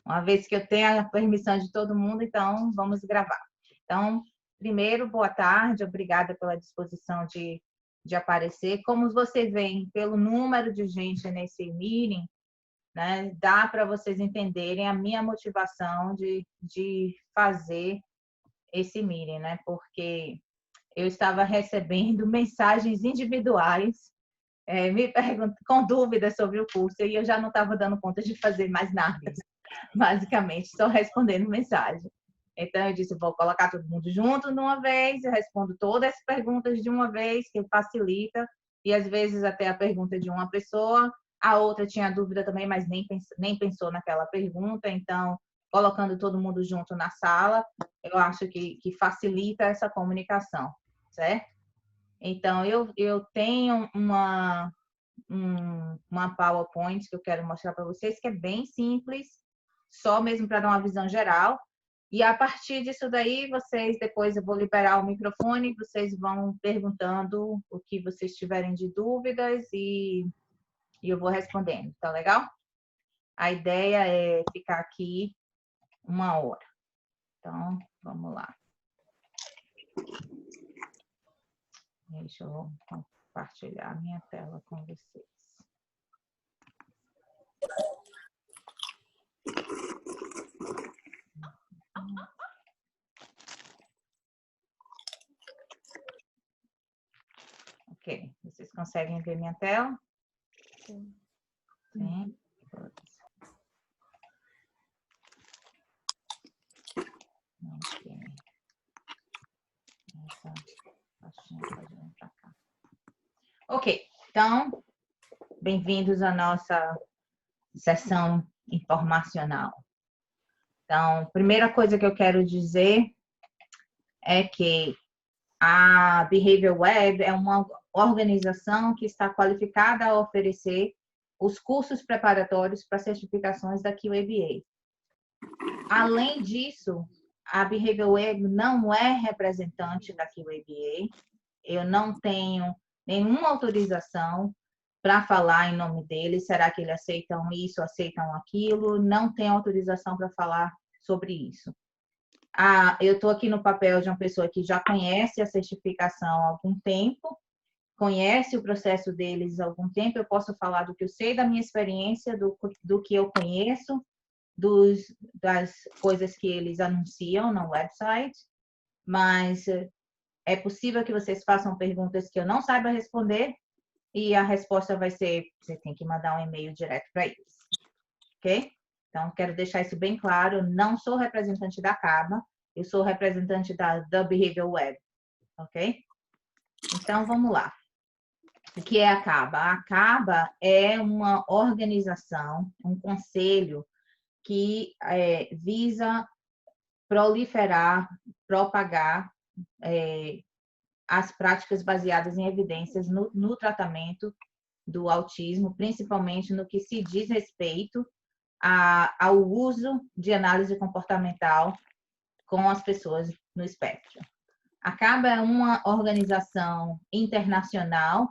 Uma vez que eu tenho a permissão de todo mundo, então vamos gravar. Então, primeiro, boa tarde, obrigada pela disposição de aparecer. Como você vê pelo número de gente nesse meeting, né, dá para vocês entenderem a minha motivação de fazer esse meeting, né? Porque eu estava recebendo mensagens individuais me perguntando com dúvidas sobre o curso e eu já não estava dando conta de fazer mais nada, basicamente, só respondendo mensagem. Então, eu disse, vou colocar todo mundo junto de uma vez, eu respondo todas as perguntas de uma vez, que facilita, e às vezes até a pergunta de uma pessoa, a outra tinha dúvida também, mas nem pensou naquela pergunta, então, colocando todo mundo junto na sala, eu acho que facilita essa comunicação, certo? Então, eu tenho uma PowerPoint que eu quero mostrar para vocês, que é bem simples, só mesmo para dar uma visão geral. E a partir disso daí, vocês, depois eu vou liberar o microfone, vocês vão perguntando o que vocês tiverem de dúvidas e eu vou respondendo, tá legal? A ideia é ficar aqui 1 hora. Então, vamos lá. Deixa eu compartilhar a minha tela com vocês. Ok, vocês conseguem ver minha tela? Sim. Sim. Ok. Essa caixinha pode vir para cá. Ok, então, bem-vindos à nossa sessão informacional. Então, primeira coisa que eu quero dizer é que a Behavior Web é uma organização que está qualificada a oferecer os cursos preparatórios para certificações da QABA. Além disso, a Behavior Web não é representante da QABA. Eu não tenho nenhuma autorização para falar em nome deles. Será que eles aceitam isso, aceitam aquilo? Não tenho autorização para falar sobre isso. Eu estou aqui no papel de uma pessoa que já conhece a certificação há algum tempo, conhece o processo deles há algum tempo. Eu posso falar do que eu sei da minha experiência, do que eu conheço, das coisas que eles anunciam no website, mas é possível que vocês façam perguntas que eu não saiba responder e a resposta vai ser, você tem que mandar um e-mail direto para eles, ok? Então, quero deixar isso bem claro, eu não sou representante da CABA, eu sou representante da Behavior Web, ok? Então, vamos lá. O que é a CABA? A CABA é uma organização, um conselho que visa proliferar, propagar as práticas baseadas em evidências no tratamento do autismo, principalmente no que se diz respeito ao uso de análise comportamental com as pessoas no espectro. A CABA é uma organização internacional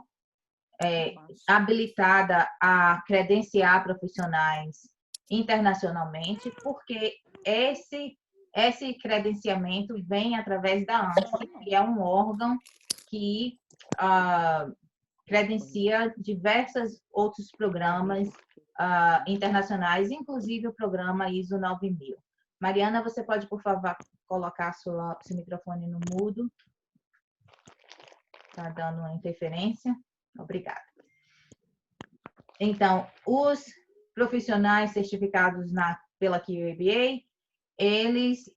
habilitada a credenciar profissionais internacionalmente, porque esse credenciamento vem através da ANSI, que é um órgão que credencia diversos outros programas internacionais, inclusive o programa ISO 9000. Mariana, você pode, por favor, colocar seu microfone no mudo? Está dando uma interferência. Obrigada. Então, os profissionais certificados pela QABA, eles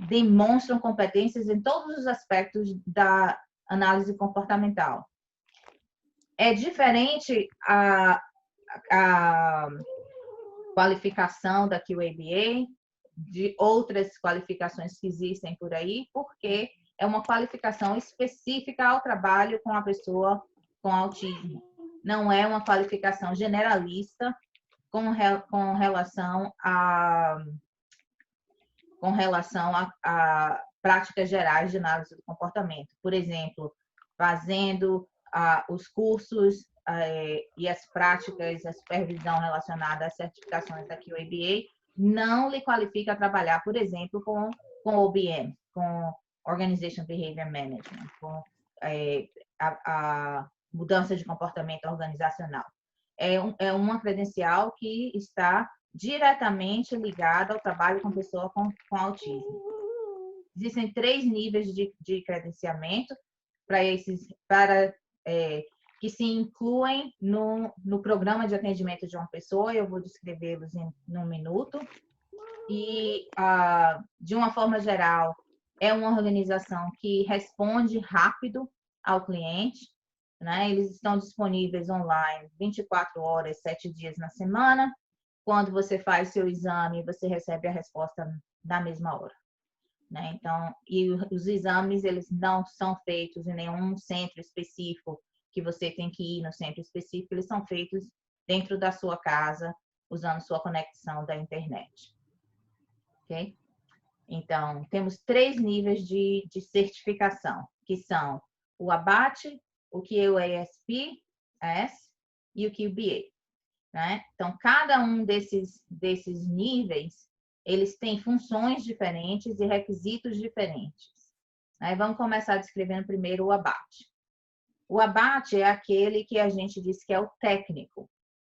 demonstram competências em todos os aspectos da análise comportamental. É diferente a qualificação da QABA de outras qualificações que existem por aí, porque é uma qualificação específica ao trabalho com a pessoa com autismo. Não é uma qualificação generalista com relação a práticas gerais de análise do comportamento. Por exemplo, fazendo os cursos e as práticas, a supervisão relacionada às certificações da QABA, não lhe qualifica a trabalhar, por exemplo, com OBM, com Organization Behavior Management, com a mudança de comportamento organizacional. É uma credencial que está diretamente ligada ao trabalho com pessoa com autismo. Existem 3 níveis de credenciamento para que se incluem no programa de atendimento de uma pessoa. Eu vou descrevê-los em um minuto. E, de uma forma geral, é uma organização que responde rápido ao cliente, né? Eles estão disponíveis online 24 horas, 7 dias na semana. Quando você faz seu exame, você recebe a resposta na mesma hora, né? Então, e os exames, eles não são feitos em nenhum centro específico, que você tem que ir no centro específico, eles são feitos dentro da sua casa, usando sua conexão da internet. Ok? Então, temos 3 níveis de certificação, que são o ABAT, o QASP-S e o QBA, né? Então, cada um desses níveis, eles têm funções diferentes e requisitos diferentes. Aí vamos começar descrevendo primeiro o ABAT. O ABAT é aquele que a gente diz que é o técnico,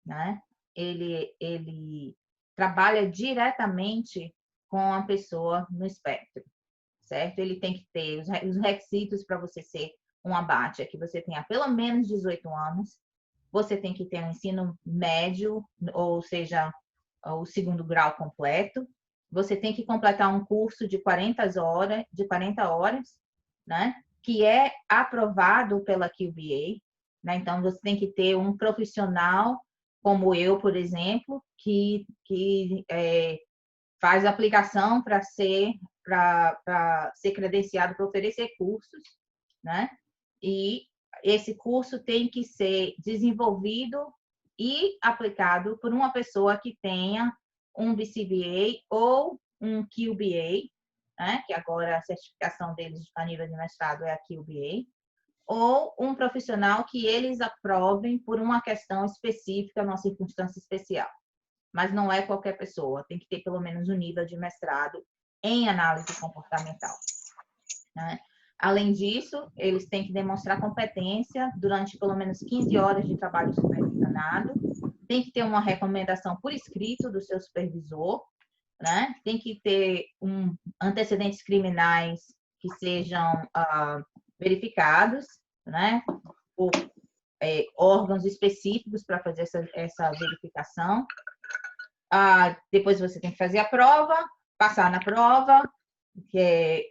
né? Ele trabalha diretamente com a pessoa no espectro, certo? Ele tem que ter os requisitos para você ser um ABAT, é que você tenha pelo menos 18 anos, você tem que ter um ensino médio, ou seja, o 2º grau completo, você tem que completar um curso de 40 horas, né? Que é aprovado pela QBA, né? Então, você tem que ter um profissional, como eu, por exemplo, que faz aplicação para ser credenciado para oferecer cursos, né? E esse curso tem que ser desenvolvido e aplicado por uma pessoa que tenha um BCBA ou um QBA, né? Que agora a certificação deles a nível de mestrado é a QBA, ou um profissional que eles aprovem por uma questão específica, numa circunstância especial. Mas não é qualquer pessoa, tem que ter pelo menos um nível de mestrado em análise comportamental, né? Além disso, eles têm que demonstrar competência durante pelo menos 15 horas de trabalho supervisionado, tem que ter uma recomendação por escrito do seu supervisor, né? Tem que ter antecedentes criminais que sejam verificados, né? Por órgãos específicos para fazer essa verificação. Depois você tem que fazer a prova, passar na prova,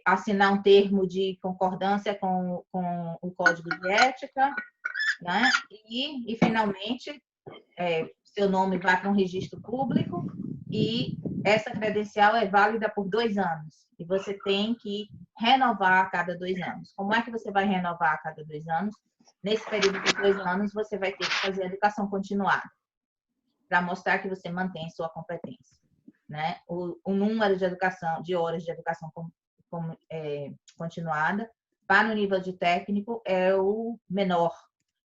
assinar um termo de concordância com o código de ética, né? E finalmente, seu nome vai para um registro público e essa credencial é válida por 2 anos. E você tem que renovar a cada 2 anos. Como é que você vai renovar a cada 2 anos? Nesse período de 2 anos, você vai ter que fazer educação continuada, para mostrar que você mantém sua competência, né? O número de horas de educação continuada para o nível de técnico é o menor.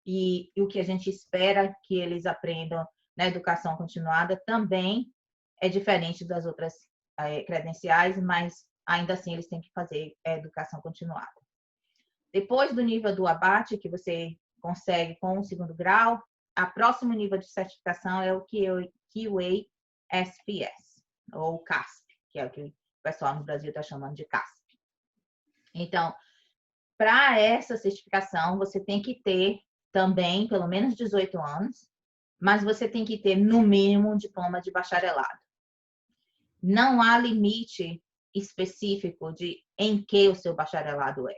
E o que a gente espera que eles aprendam na educação continuada também é diferente das outras credenciais, mas ainda assim eles têm que fazer educação continuada. Depois do nível do ABAT, que você consegue com o 2º grau, a próximo nível de certificação é o QA-SPS, ou CASP, que é o que o pessoal no Brasil está chamando de CASP. Então, para essa certificação, você tem que ter também pelo menos 18 anos, mas você tem que ter, no mínimo, um diploma de bacharelado. Não há limite específico de em que o seu bacharelado é,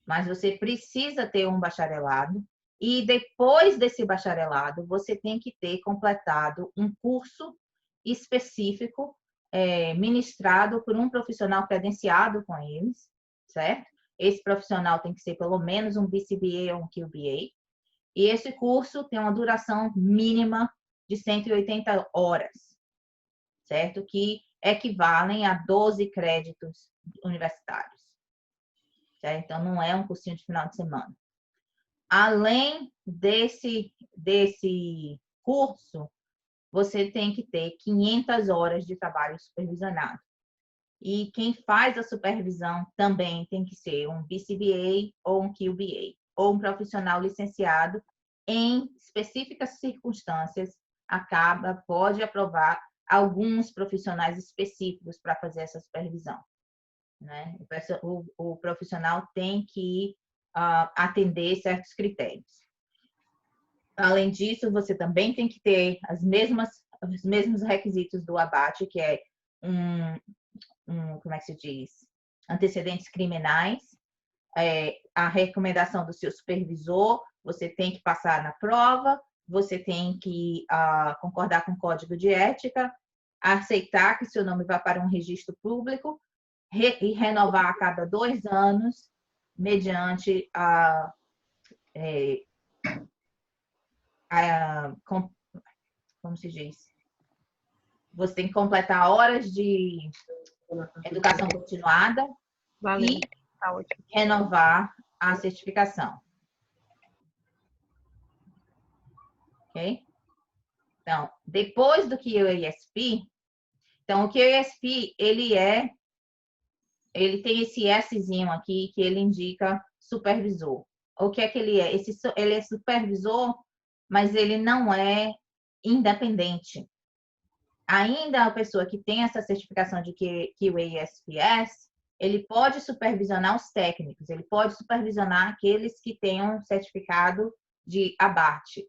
mas você precisa ter um bacharelado e depois desse bacharelado, você tem que ter completado um curso específico ministrado por um profissional credenciado com eles, certo? Esse profissional tem que ser pelo menos um BCBA ou um QBA. E esse curso tem uma duração mínima de 180 horas, certo? Que equivalem a 12 créditos universitários. Certo? Então, não é um cursinho de final de semana. Além desse curso, você tem que ter 500 horas de trabalho supervisionado. E quem faz a supervisão também tem que ser um BCBA ou um QBA, ou um profissional licenciado em específicas circunstâncias, pode aprovar alguns profissionais específicos para fazer essa supervisão, né? O profissional tem que atender certos critérios. Além disso, você também tem que ter os mesmos requisitos do ABAT, que é como é que se diz? Antecedentes criminais, a recomendação do seu supervisor, você tem que passar na prova, você tem que concordar com o código de ética, aceitar que seu nome vá para um registro público e renovar a cada 2 anos, mediante como se diz? Você tem que completar horas de educação continuada e renovar a certificação. Ok? Então, depois do QASP, então o QASP, ele tem esse Szinho aqui que ele indica supervisor. O que é que ele é? Ele é supervisor, mas ele não é independente. Ainda a pessoa que tem essa certificação de QASPS, ele pode supervisionar os técnicos, ele pode supervisionar aqueles que tenham certificado de ABAT,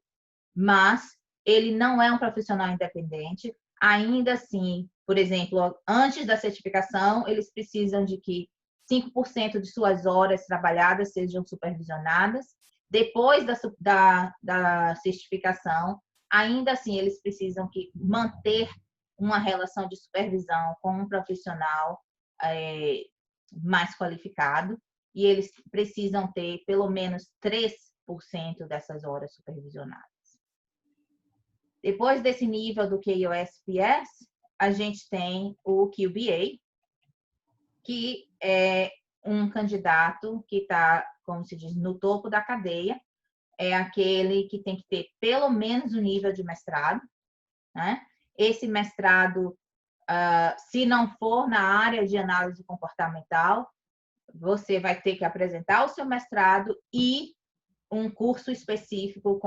mas ele não é um profissional independente. Ainda assim, por exemplo, antes da certificação, eles precisam de que 5% de suas horas trabalhadas sejam supervisionadas. Depois da certificação, ainda assim, eles precisam manter uma relação de supervisão com um profissional mais qualificado, e eles precisam ter pelo menos 3% dessas horas supervisionadas. Depois desse nível do QOSPS, a gente tem o QBA, que é um candidato que está, como se diz, no topo da cadeia. É aquele que tem que ter pelo menos o nível de mestrado, né? Esse mestrado, se não for na área de análise comportamental, você vai ter que apresentar o seu mestrado e um curso específico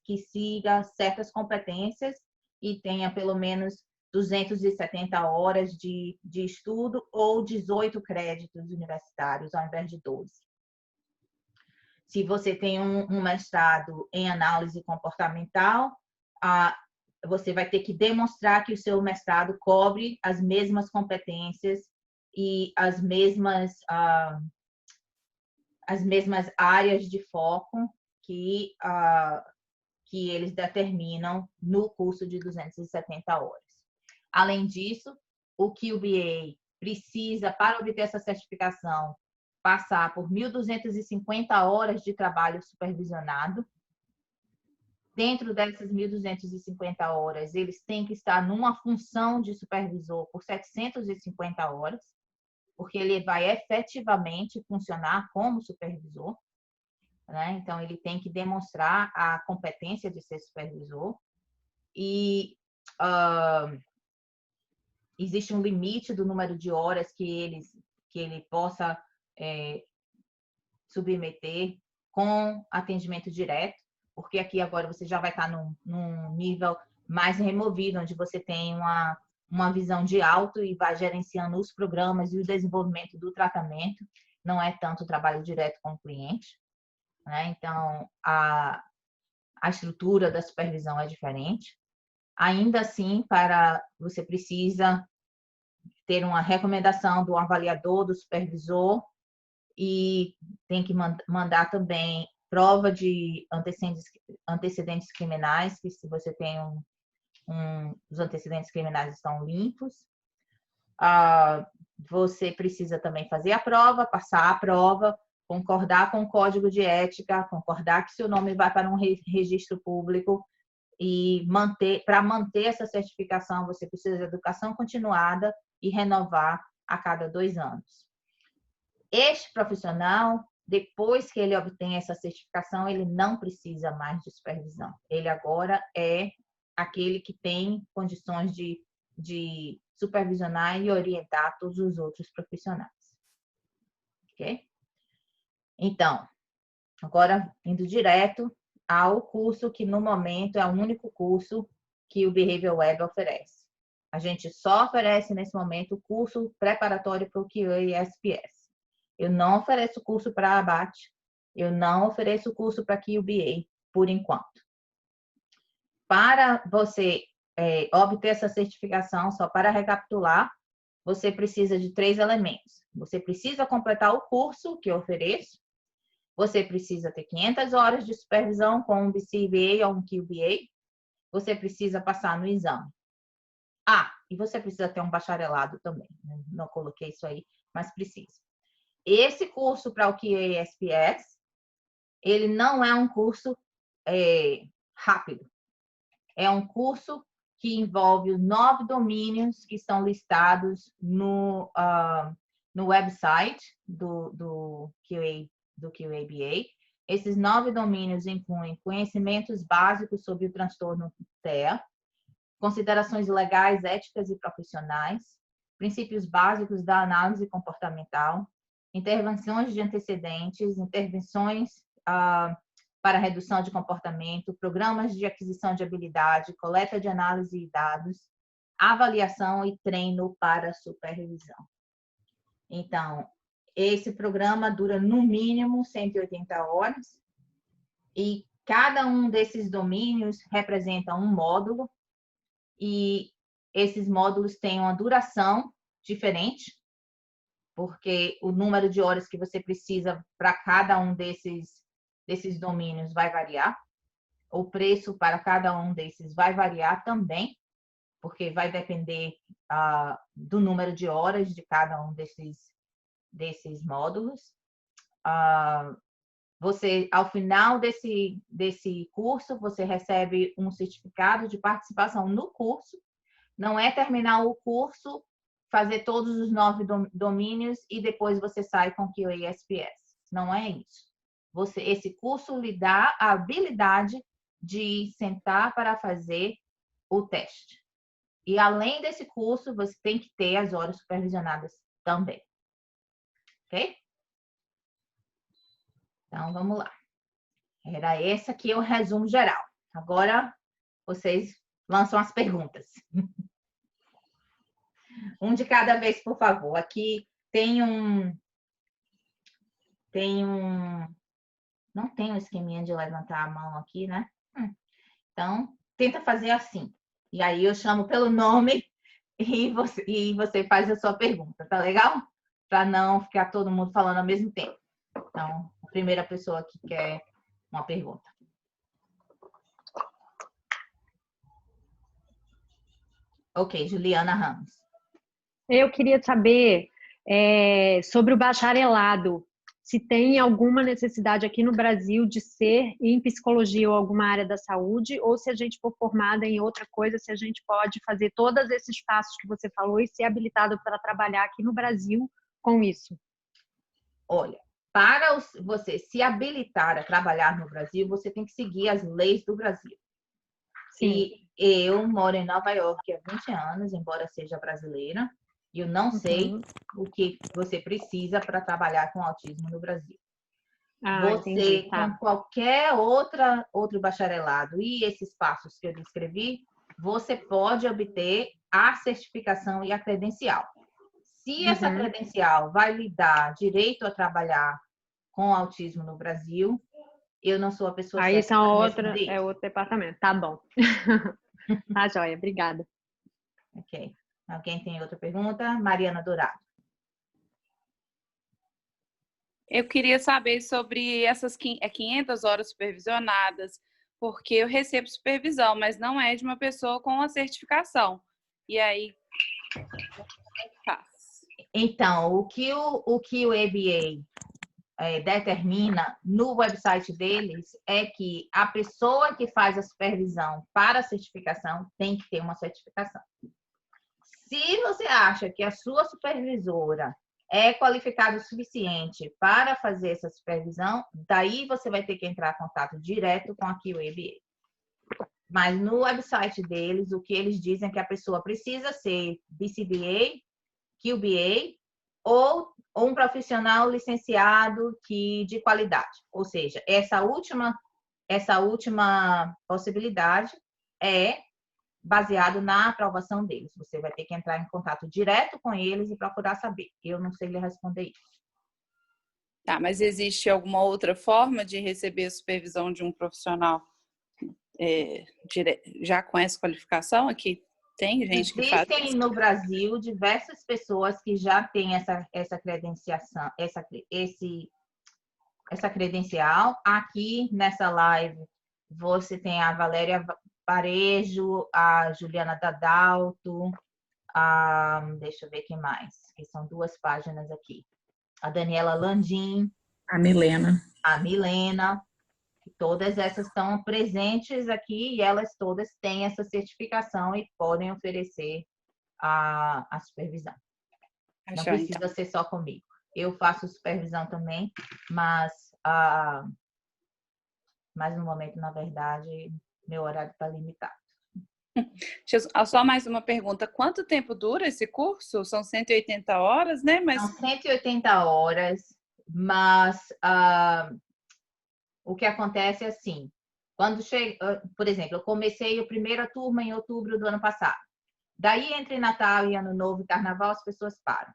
que siga certas competências e tenha pelo menos 270 horas de estudo ou 18 créditos universitários, ao invés de 12. Se você tem um mestrado em análise comportamental, você vai ter que demonstrar que o seu mestrado cobre as mesmas competências e as mesmas áreas de foco que eles determinam no curso de 270 horas. Além disso, o QBA precisa, para obter essa certificação, passar por 1.250 horas de trabalho supervisionado. Dentro dessas 1.250 horas, eles têm que estar numa função de supervisor por 750 horas, porque ele vai efetivamente funcionar como supervisor, né? Então, ele tem que demonstrar a competência de ser supervisor. E existe um limite do número de horas que ele possa submeter com atendimento direto, porque aqui agora você já vai estar num nível mais removido, onde você tem uma visão de alto e vai gerenciando os programas e o desenvolvimento do tratamento, não é tanto trabalho direto com o cliente, né? Então, a estrutura da supervisão é diferente. Ainda assim, você precisa ter uma recomendação do avaliador, do supervisor, e tem que mandar também prova de antecedentes criminais, que se você tem os antecedentes criminais estão limpos. Você precisa também fazer a prova, passar a prova, concordar com o código de ética, concordar que seu nome vai para um registro público, e para manter essa certificação, você precisa de educação continuada e renovar a cada 2 anos. Este profissional, depois que ele obtém essa certificação, ele não precisa mais de supervisão. Ele agora é aquele que tem condições de supervisionar e orientar todos os outros profissionais. Ok? Então, agora indo direto ao curso que no momento é o único curso que o Behavior Web oferece. A gente só oferece nesse momento o curso preparatório para o QA e SPS. Eu não ofereço curso para ABAT, eu não ofereço curso para QBA, por enquanto. Para você obter essa certificação, só para recapitular, você precisa de 3 elementos. Você precisa completar o curso que eu ofereço, você precisa ter 500 horas de supervisão com um BCBA ou um QBA, você precisa passar no exame. E você precisa ter um bacharelado também. Não coloquei isso aí, mas precisa. Esse curso para o QA-SPS, ele não é um curso rápido. É um curso que envolve os 9 domínios que estão listados no website do QABA. Esses 9 domínios incluem conhecimentos básicos sobre o transtorno TEA, considerações legais, éticas e profissionais, princípios básicos da análise comportamental, intervenções de antecedentes, intervenções para redução de comportamento, programas de aquisição de habilidade, coleta de análise de dados, avaliação e treino para supervisão. Então, esse programa dura no mínimo 180 horas e cada um desses domínios representa um módulo e esses módulos têm uma duração diferente, porque o número de horas que você precisa para cada um desses domínios vai variar. O preço para cada um desses vai variar também, porque vai depender do número de horas de cada um desses módulos. Você, ao final desse curso, você recebe um certificado de participação no curso. Não é terminar o curso, fazer todos os 9 domínios e depois você sai com QA e SPS. Não é isso. Esse curso lhe dá a habilidade de sentar para fazer o teste. E além desse curso, você tem que ter as horas supervisionadas também. Ok? Então, vamos lá. Era esse aqui o resumo geral. Agora, vocês lançam as perguntas. Um de cada vez, por favor. Aqui tem um... Não tem um esqueminha de levantar a mão aqui, né? Então, tenta fazer assim. E aí eu chamo pelo nome e você faz a sua pergunta, tá legal? Para não ficar todo mundo falando ao mesmo tempo. Então, a primeira pessoa que quer uma pergunta. Ok, Juliana Ramos. Eu queria saber sobre o bacharelado. Se tem alguma necessidade aqui no Brasil de ser em psicologia ou alguma área da saúde, ou se a gente for formada em outra coisa, se a gente pode fazer todos esses passos que você falou e ser habilitado para trabalhar aqui no Brasil com isso. Olha, para você se habilitar a trabalhar no Brasil, você tem que seguir as leis do Brasil. Sim. E eu moro em Nova York há 20 anos, embora seja brasileira, e eu não sei o que você precisa para trabalhar com autismo no Brasil. Você, entendi, tá. com qualquer outro bacharelado e esses passos que eu descrevi, você pode obter a certificação e a credencial. Se essa credencial vai lhe dar direito a trabalhar com autismo no Brasil, eu não sou a pessoa certa. Aí são outro departamento. Tá bom. Tá, joia. Obrigada. Ok. Alguém tem outra pergunta? Mariana Dourado. Eu queria saber sobre essas 500 horas supervisionadas, porque eu recebo supervisão, mas não é de uma pessoa com a certificação. E aí, como é que faz? Então, o que o ABA determina no website deles é que a pessoa que faz a supervisão para a certificação tem que ter uma certificação. Se você acha que a sua supervisora é qualificada o suficiente para fazer essa supervisão, daí você vai ter que entrar em contato direto com a QABA. Mas no website deles, o que eles dizem é que a pessoa precisa ser BCBA, QBA ou um profissional licenciado de qualidade. Ou seja, essa última possibilidade é baseado na aprovação deles. Você vai ter que entrar em contato direto com eles e procurar saber. Eu não sei lhe responder isso. Tá, mas existe alguma outra forma de receber a supervisão de um profissional já com essa qualificação? Aqui tem gente que faz Existem no Brasil diversas pessoas que já têm essa credenciação, essa credencial. Aqui nessa live você tem a Valéria Parejo, a Juliana Dadalto, deixa eu ver quem mais, que são 2 páginas aqui. A Daniela Landim. A Milena. A Milena. Todas essas estão presentes aqui e elas todas têm essa certificação e podem oferecer a supervisão. Não precisa ser só comigo. Eu faço supervisão também, mas no momento, na verdade, meu horário está limitado. Só mais uma pergunta. Quanto tempo dura esse curso? São 180 horas, né? São 180 horas, mas o que acontece é assim, quando chega, por exemplo, eu comecei a primeira turma em outubro do ano passado. Daí, entre Natal e Ano Novo e Carnaval, as pessoas param.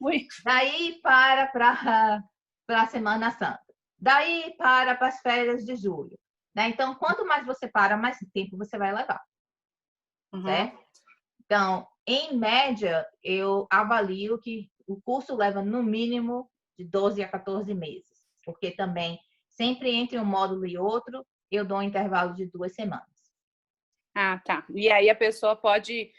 Ui. Daí para a Semana Santa. Daí para as férias de julho. Né? Então, quanto mais você para, mais tempo você vai levar. Uhum. Certo? Então, em média, eu avalio que o curso leva no mínimo de 12 a 14 meses. Porque também, sempre entre um módulo e outro, eu dou um intervalo de 2 semanas. Ah, tá. E aí a pessoa pode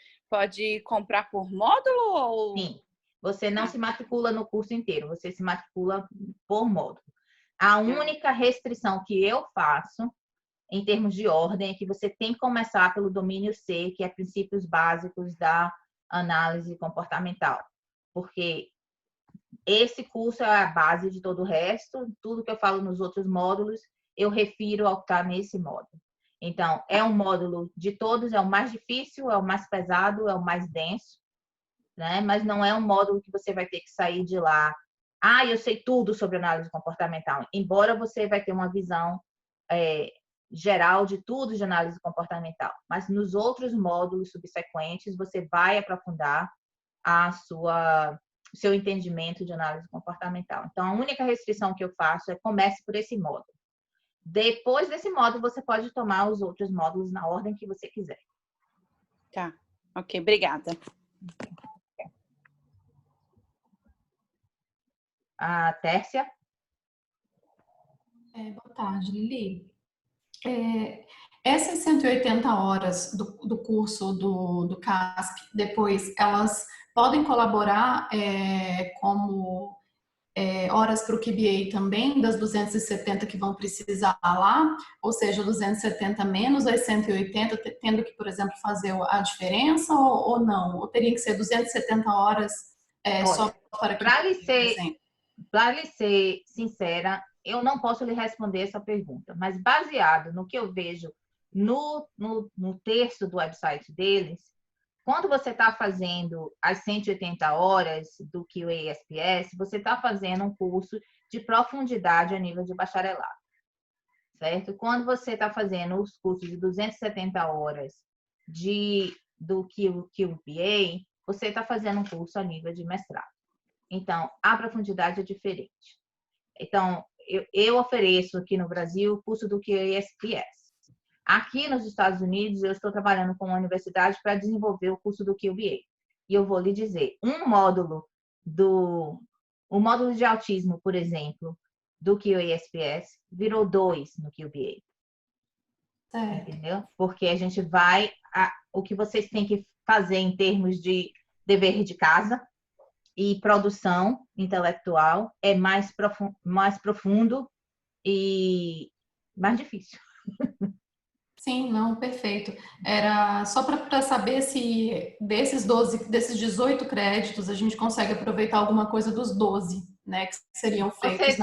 comprar por módulo? Ou... Sim. Você não se matricula no curso inteiro, você se matricula por módulo. A única restrição que eu faço, em termos de ordem, é que você tem que começar pelo domínio C, que é princípios básicos da análise comportamental. Porque esse curso é a base de todo o resto, tudo que eu falo nos outros módulos, eu refiro ao que está nesse módulo. Então, é um módulo de todos, é o mais difícil, é o mais pesado, é o mais denso, né? Mas não é um módulo que você vai ter que sair de lá. Eu sei tudo sobre análise comportamental. Embora você vai ter uma visão geral de tudo de análise comportamental. Mas nos outros módulos subsequentes, você vai aprofundar o seu entendimento de análise comportamental. Então, a única restrição que eu faço é comece por esse módulo. Depois desse módulo, você pode tomar os outros módulos na ordem que você quiser. Tá. Ok, obrigada. A Tércia? Boa tarde, Lili. Essas 180 horas do curso do CASP, depois, elas podem colaborar como horas para o QBA também, das 270 que vão precisar lá, ou seja, 270 menos as 180, tendo que, por exemplo, fazer a diferença ou não? Ou teria que ser 270 horas só para que... Para lhe ser sincera, eu não posso lhe responder essa pergunta, mas baseado no que eu vejo no texto do website deles, quando você está fazendo as 180 horas do QA-SPS, você está fazendo um curso de profundidade a nível de bacharelado, certo? Quando você está fazendo os cursos de 270 horas do QBA, você está fazendo um curso a nível de mestrado. Então, a profundidade é diferente. Então, eu ofereço aqui no Brasil o curso do QA-SPS. Aqui nos Estados Unidos, eu estou trabalhando com uma universidade para desenvolver o curso do QBA. E eu vou lhe dizer, um módulo de autismo, por exemplo, do QA-SPS, virou 2 no QBA. Entendeu? Porque a gente o que vocês têm que fazer em termos de dever de casa e produção intelectual é mais profundo e mais difícil. Sim, não, perfeito. Era só para saber se desses 18 créditos a gente consegue aproveitar alguma coisa dos 12, né, que seriam feitos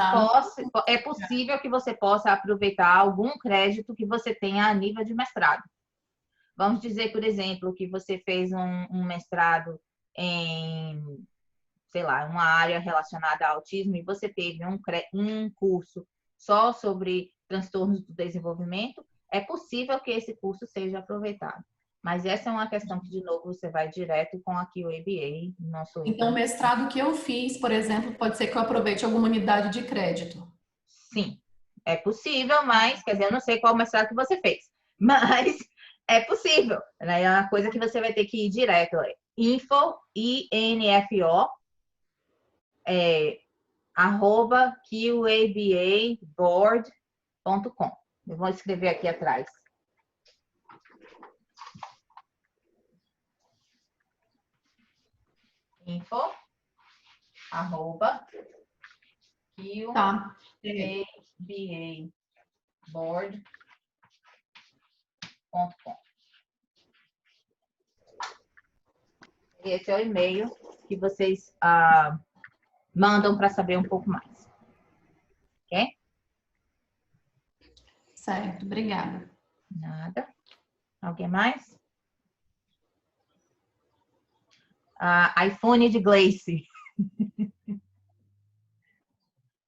É possível que você possa aproveitar algum crédito que você tenha a nível de mestrado. Vamos dizer, por exemplo, que você fez um mestrado em, sei lá, uma área relacionada ao autismo e você teve um curso só sobre transtornos do desenvolvimento, é possível que esse curso seja aproveitado. Mas essa é uma questão que, de novo, você vai direto com aqui o ABA. Então, o mestrado que eu fiz, por exemplo, pode ser que eu aproveite alguma unidade de crédito. Sim, é possível, mas, quer dizer, eu não sei qual mestrado que você fez, mas é possível, né? É uma coisa que você vai ter que ir direto. Info, INFO, @qababoard.com. Eu vou escrever aqui atrás. Info, qababoard.com. Esse é o e-mail que vocês mandam para saber um pouco mais. Ok? Certo, obrigada. Nada. Alguém mais? iPhone de Gleice.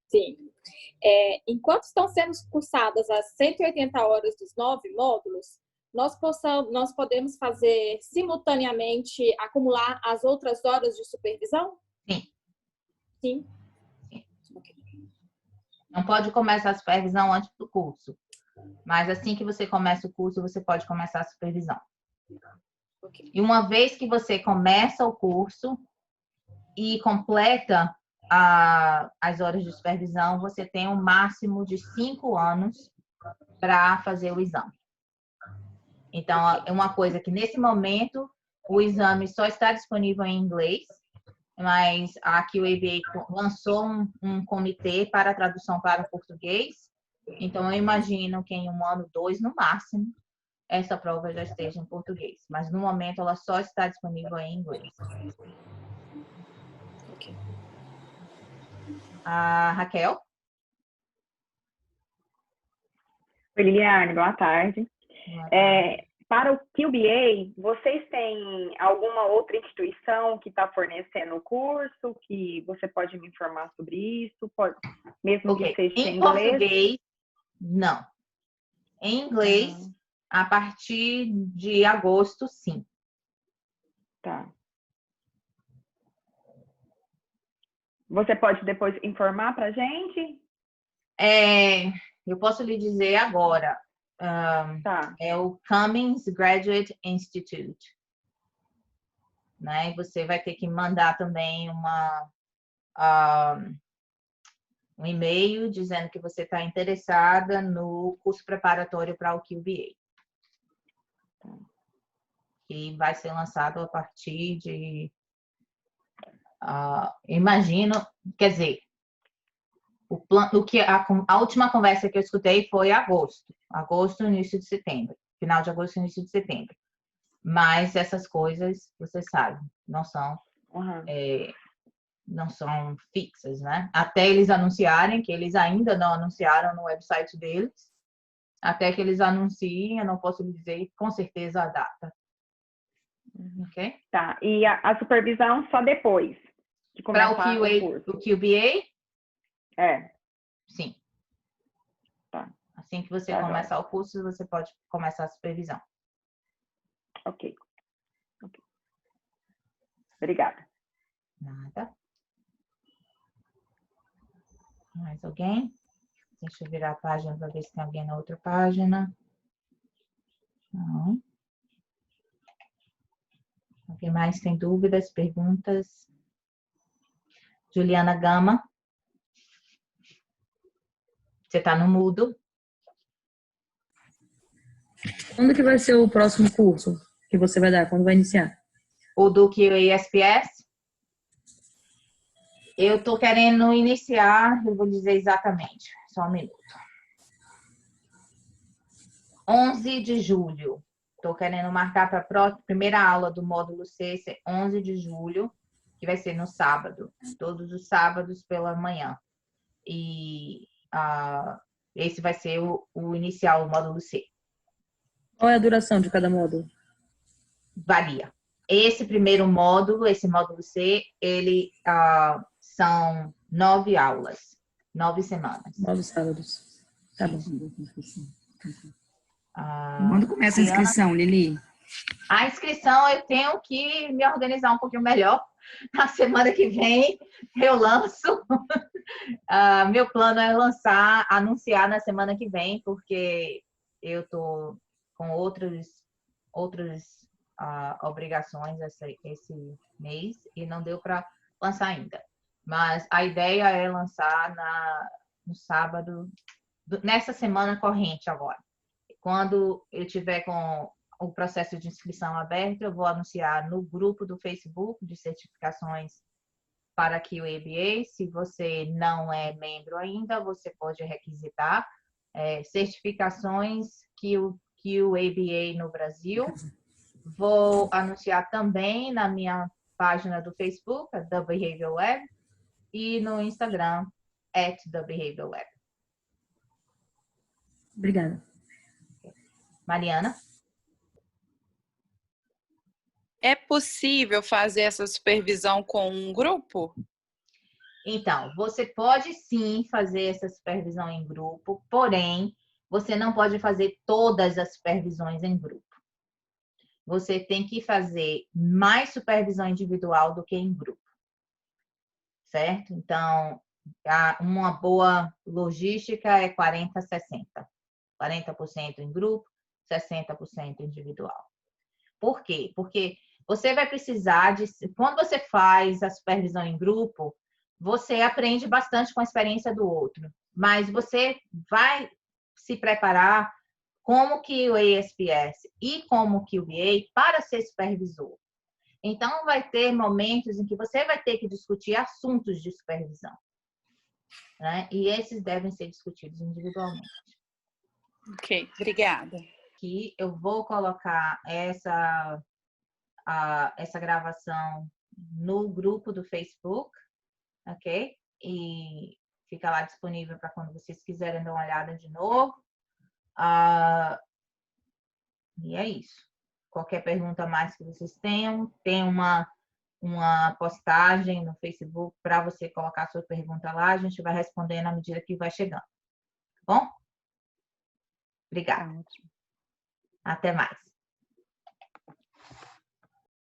Sim. Enquanto estão sendo cursadas as 180 horas dos 9 módulos, nós podemos fazer simultaneamente, acumular as outras horas de supervisão? Sim. Sim. Okay. Não pode começar a supervisão antes do curso. Mas assim que você começa o curso, você pode começar a supervisão. Okay. E uma vez que você começa o curso e completa as horas de supervisão, você tem um máximo de 5 anos para fazer o exame. Então, é uma coisa que, nesse momento, o exame só está disponível em inglês, mas aqui o ABA lançou um comitê para tradução para português. Então, eu imagino que em 1 ano, 2 no máximo, essa prova já esteja em português. Mas, no momento, ela só está disponível em inglês. Ok. Raquel? Oi, Liliane, boa tarde. Para o QBA, vocês têm alguma outra instituição que está fornecendo o curso, que você pode me informar sobre isso? Mesmo que seja em inglês? Português, não. Em inglês, a partir de agosto, sim. Tá. Você pode depois informar para a gente? Eu posso lhe dizer agora. Tá. É o Cummings Graduate Institute. Né? E você vai ter que mandar também um e-mail dizendo que você está interessada no curso preparatório para o QBA. Que vai ser lançado a partir de... imagino, quer dizer, a última conversa que eu escutei foi agosto, início de setembro, final de agosto, início de setembro. Mas essas coisas, você sabe, não são fixas, né? Até eles anunciarem, que eles ainda não anunciaram no website deles, até que eles anunciem, eu não posso lhe dizer com certeza a data. Ok? Tá, e a supervisão só depois de começar o curso? O QBA? Sim. Tá. Assim que você começar o curso, você pode começar a supervisão. Ok. Obrigada. Nada. Mais alguém? Deixa eu virar a página para ver se tem alguém na outra página. Não. Alguém mais tem dúvidas, perguntas? Juliana Gama. Você está no mudo. Quando que vai ser o próximo curso que você vai dar? Quando vai iniciar? O do QASPS? Eu estou querendo iniciar, eu vou dizer exatamente, só um minuto. 11 de julho. Estou querendo marcar para a primeira aula do módulo C, 11 de julho. que vai ser no sábado, todos os sábados pela manhã. E esse vai ser o inicial, o módulo C. Qual é a duração de cada módulo? Varia. Esse primeiro módulo, esse módulo C, ele são 9 aulas, 9 semanas. 9 sábados. Tá bom. Quando começa a inscrição, Lili? A inscrição eu tenho que me organizar um pouquinho melhor. Na semana que vem eu lanço. Meu plano é anunciar na semana que vem, porque eu tô com outras obrigações esse mês e não deu para lançar ainda. Mas a ideia é lançar no sábado, nessa semana corrente agora. Quando eu tiver com o processo de inscrição aberto, eu vou anunciar no grupo do Facebook de certificações para a QABA. Se você não é membro ainda, você pode requisitar certificações QABA no Brasil. Vou anunciar também na minha página do Facebook, The Behavioral Web, e no Instagram, @TheBehavioralWeb. Obrigada. Mariana? É possível fazer essa supervisão com um grupo? Então, você pode sim fazer essa supervisão em grupo, porém, você não pode fazer todas as supervisões em grupo. Você tem que fazer mais supervisão individual do que em grupo. Certo? Então, uma boa logística é 40-60. 40% em grupo, 60% individual. Por quê? Porque você vai precisar quando você faz a supervisão em grupo, você aprende bastante com a experiência do outro, mas você vai se preparar como que o ASPS e como que o BA para ser supervisor. Então, vai ter momentos em que você vai ter que discutir assuntos de supervisão, né? E esses devem ser discutidos individualmente. Ok, obrigada. Aqui eu vou colocar essa gravação no grupo do Facebook, ok? E fica lá disponível para quando vocês quiserem dar uma olhada de novo. E é isso. Qualquer pergunta mais que vocês tenham, tem uma postagem no Facebook para você colocar sua pergunta lá. A gente vai respondendo à medida que vai chegando. Tá bom? Obrigada. Até mais.